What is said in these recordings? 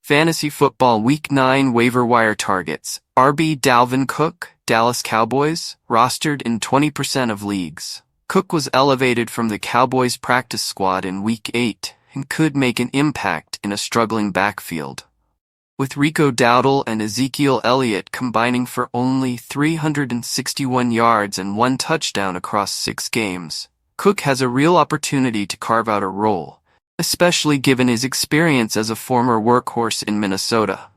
Fantasy Football Week 9 waiver wire targets. RB Dalvin Cook, Dallas Cowboys, rostered in 20% of leagues. Cook was elevated from the Cowboys practice squad in Week 8 and could make an impact in a struggling backfield. With Rico Dowdle and Ezekiel Elliott combining for only 361 yards and 1 touchdown across 6 games, Cook has a real opportunity to carve out a role, especially given his experience as a former workhorse in Minnesota.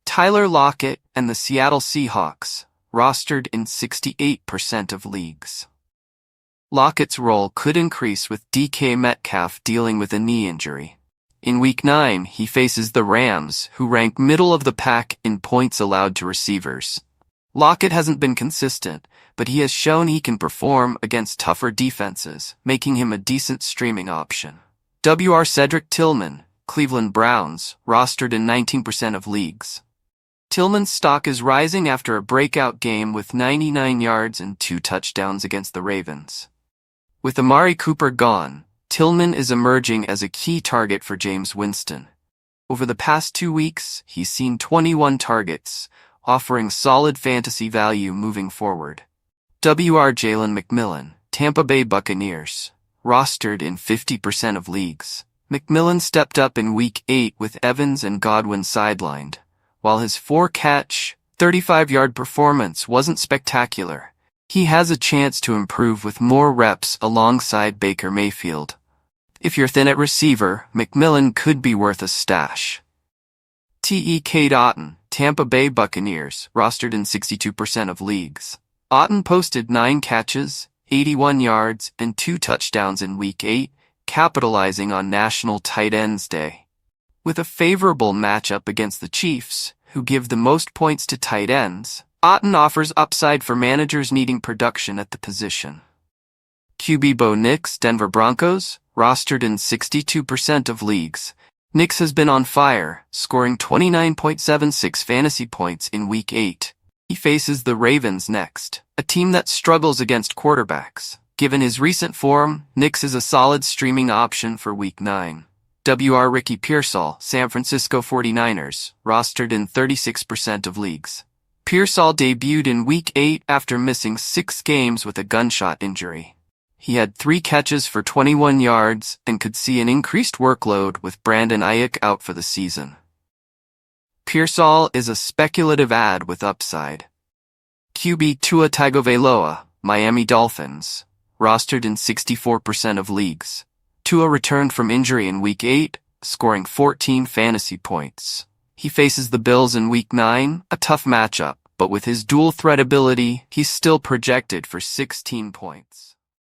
Tyler Lockett and the Seattle Seahawks, rostered in 68% of leagues. Lockett's role could increase with DK Metcalf dealing with a knee injury. In Week 9, he faces the Rams, who rank middle of the pack in points allowed to receivers. Lockett hasn't been consistent, but he has shown he can perform against tougher defenses, making him a decent streaming option. Cedric Tillman, Cleveland Browns, rostered in 19% of leagues. Tillman's stock is rising after a breakout game with 99 yards and 2 touchdowns against the Ravens. With Amari Cooper gone, Tillman is emerging as a key target for Jameis Winston. Over the past 2 weeks, he's seen 21 targets, offering solid fantasy value moving forward. Jalen McMillan, Tampa Bay Buccaneers, rostered in 50% of leagues. McMillan stepped up in Week 8 with Evans and Godwin sidelined. While his 4-catch, 35-yard performance wasn't spectacular, he has a chance to improve with more reps alongside Baker Mayfield. If you're thin at receiver, McMillan could be worth a stash. Cade Otton, Tampa Bay Buccaneers, rostered in 62% of leagues. Otton posted 9 catches, 81 yards, and 2 touchdowns in Week 8, capitalizing on National Tight Ends Day. With a favorable matchup against the Chiefs, who give the most points to tight ends, Otton offers upside for managers needing production at the position. QB Bo Nix, Denver Broncos, rostered in 62% of leagues. Nix has been on fire, scoring 29.76 fantasy points in Week 8. He faces the Ravens next, a team that struggles against quarterbacks. Given his recent form, Nix is a solid streaming option for Week 9. Ricky Pearsall, San Francisco 49ers, rostered in 36% of leagues. Pearsall debuted in Week 8 after missing 6 games with a gunshot injury. He had 3 catches for 21 yards and could see an increased workload with Brandon Ayuk out for the season. Pearsall is a speculative add with upside. QB Tua Tagovailoa, Miami Dolphins, rostered in 64% of leagues. Tua returned from injury in Week 8, scoring 14 fantasy points. He faces the Bills in Week 9, a tough matchup, but with his dual threat ability, he's still projected for 16 points.